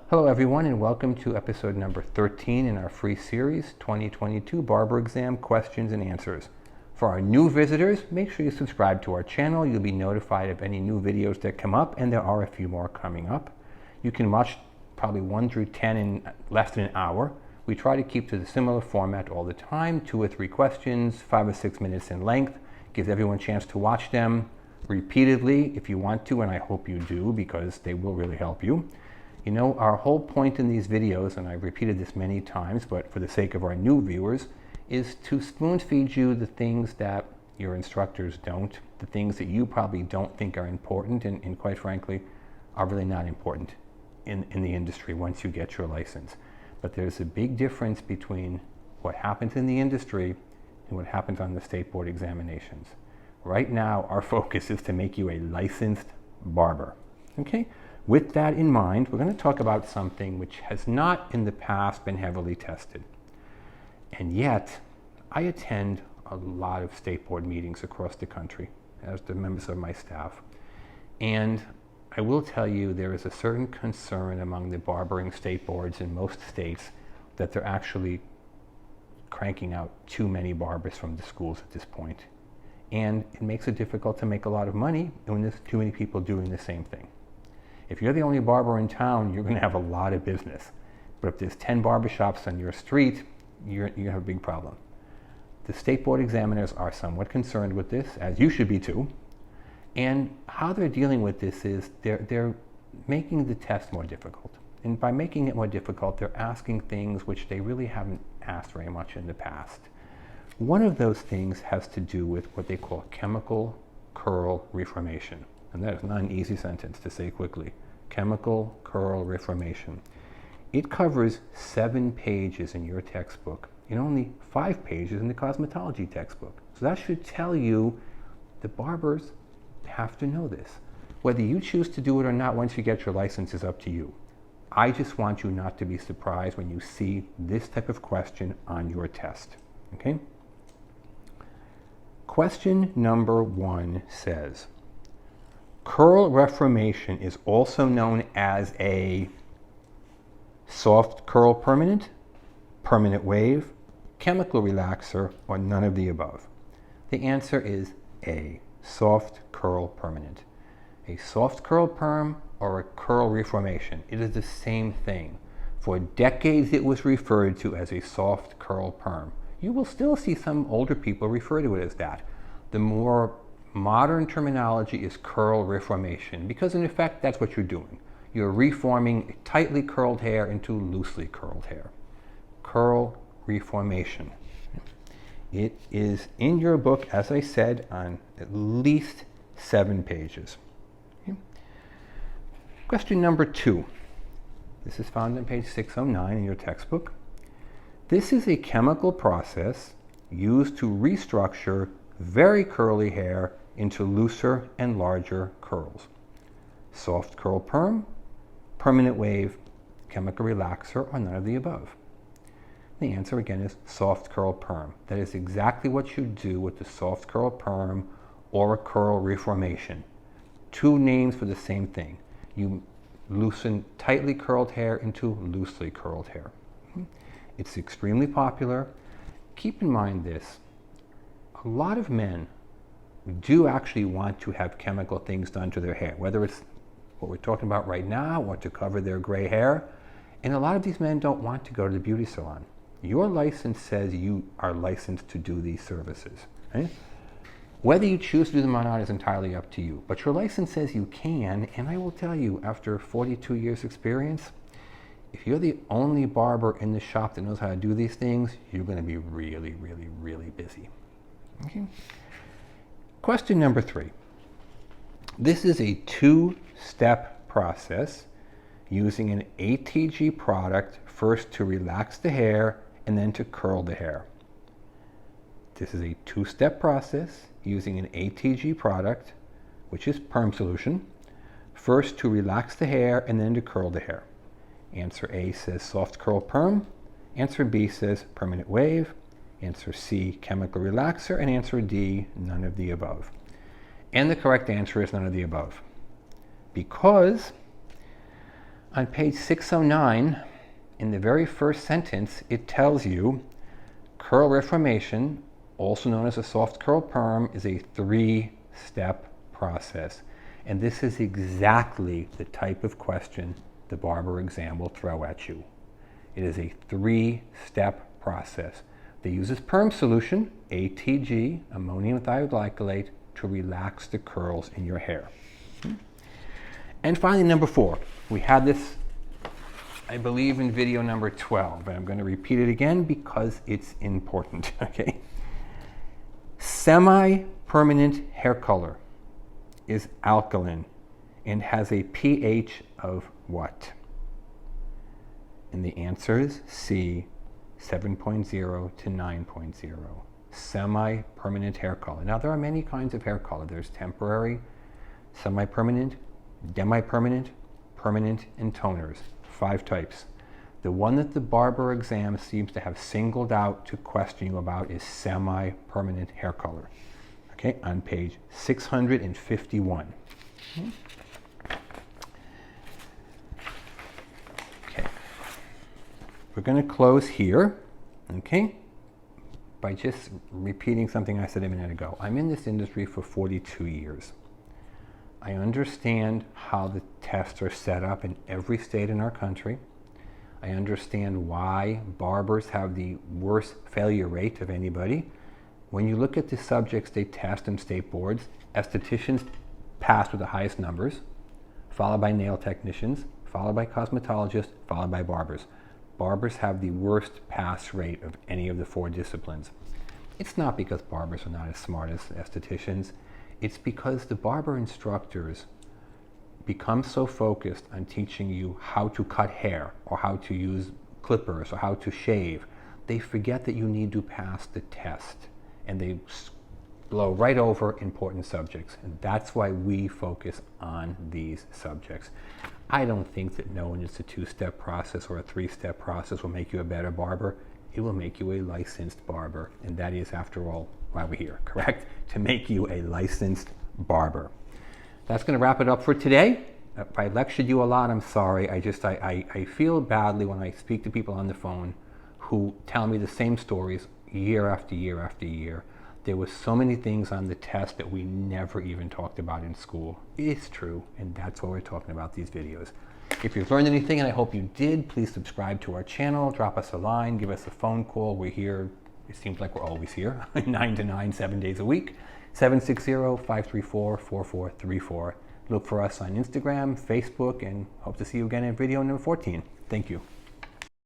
Hello everyone, and welcome to episode number 13 in our free series, 2022 Barber Exam Questions and Answers. For our new visitors, make sure you subscribe to our channel. You'll be notified of any new videos that come up, and there are a few more coming up. You can watch probably 1 through 10 in less than an hour. We try to keep to the similar format all the time, 2 or 3 questions, 5 or 6 minutes in length. Gives everyone a chance to watch them repeatedly if you want to, and I hope you do because they will really help you. You know, our whole point in these videos, and I've repeated this many times, but for the sake of our new viewers, is to spoon feed you the things that your instructors don't, the things that you probably don't think are important, and quite frankly, are really not important in the industry once you get your license. But there's a big difference between what happens in the industry and what happens on the state board examinations. Right now, our focus is to make you a licensed barber, okay? With that in mind, we're going to talk about something which has not in the past been heavily tested. And yet, I attend a lot of state board meetings across the country as the members of my staff. And I will tell you there is a certain concern among the barbering state boards in most states that they're actually cranking out too many barbers from the schools at this point. And it makes it difficult to make a lot of money when there's too many people doing the same thing. If you're the only barber in town, you're going to have a lot of business. But if there's 10 barbershops on your street, you have a big problem. The state board examiners are somewhat concerned with this, as you should be too. And how they're dealing with this is they're making the test more difficult. And by making it more difficult, they're asking things which they really haven't asked very much in the past. One of those things has to do with what they call chemical curl reformation. And that is not an easy sentence to say quickly. Chemical curl reformation. It covers 7 pages in your textbook and only 5 pages in the cosmetology textbook. So that should tell you the barbers have to know this. Whether you choose to do it or not once you get your license is up to you. I just want you not to be surprised when you see this type of question on your test. Okay? Question number 1 says, curl reformation is also known as a soft curl permanent, permanent wave, chemical relaxer, or none of the above. The answer is A, soft curl permanent. A soft curl perm or a curl reformation. It is the same thing. For decades it was referred to as a soft curl perm. You will still see some older people refer to it as that. The more modern terminology is curl reformation because in effect that's what you're doing. You're reforming tightly curled hair into loosely curled hair. Curl reformation. It is in your book, as I said, on at least 7 pages. Okay. Question number 2. This is found on page 609 in your textbook. This is a chemical process used to restructure very curly hair into looser and larger curls. Soft curl perm, permanent wave, chemical relaxer, or none of the above. The answer again is soft curl perm. That is exactly what you do with the soft curl perm or a curl reformation. 2 names for the same thing. You loosen tightly curled hair into loosely curled hair. It's extremely popular. Keep in mind this. A lot of men do actually want to have chemical things done to their hair, whether it's what we're talking about right now or to cover their gray hair. And a lot of these men don't want to go to the beauty salon. Your license says you are licensed to do these services. Right? Whether you choose to do them or not is entirely up to you. But your license says you can, and I will tell you, after 42 years experience, if you're the only barber in the shop that knows how to do these things, you're going to be really, really, really busy. Okay. Question number 3. This is a 2-step process using an ATG product first to relax the hair and then to curl the hair. This is a 2-step process using an ATG product, which is perm solution, first to relax the hair and then to curl the hair. Answer A says soft curl perm. Answer B says permanent wave. Answer C, chemical relaxer, and answer D, none of the above. And the correct answer is none of the above. Because On page 609, in the very first sentence, it tells you curl reformation, also known as a soft curl perm, is a 3-step process. And this is exactly the type of question the Barber exam will throw at you. It is a 3-step process. They use this perm solution, ATG, ammonium thioglycolate, to relax the curls in your hair. And finally, number 4. We had this, I believe, in video number 12, and I'm going to repeat it again because it's important, okay? Semi-permanent hair color is alkaline and has a pH of what? And the answer is C, 7.0 to 9.0. Semi-permanent hair color. Now, there are many kinds of hair color. There's temporary, semi-permanent, demi-permanent, permanent, and toners. 5 types. The one that the Barber exam seems to have singled out to question you about is semi-permanent hair color. Okay, on page 651. Okay, we're going to close here, okay, by just repeating something I said a minute ago. I'm in this industry for 42 years. I understand how the tests are set up in every state in our country. I understand why barbers have the worst failure rate of anybody. When you look at the subjects they test in state boards, estheticians pass with the highest numbers, followed by nail technicians, followed by cosmetologists, followed by barbers. Barbers have the worst pass rate of any of the 4 disciplines. It's not because barbers are not as smart as estheticians. It's because the barber instructors become so focused on teaching you how to cut hair or how to use clippers or how to shave, they forget that you need to pass the test, and they blow right over important subjects. And that's why we focus on these subjects. I don't think that knowing it's a 2-step process or a 3-step process will make you a better barber. It will make you a licensed barber, and that is, after all, why we're here, correct? To make you a licensed barber. That's going to wrap it up for today. If I lectured you a lot, I'm sorry. I feel badly when I speak to people on the phone who tell me the same stories year after year after year. There were so many things on the test that we never even talked about in school. It's true, and that's why we're talking about these videos. If you've learned anything, and I hope you did, please subscribe to our channel, drop us a line, give us a phone call. We're here. It seems like we're always here, 9 to 9, 7 days a week. 760-534-4434. Look for us on Instagram, Facebook, and hope to see you again in video number 14. Thank you.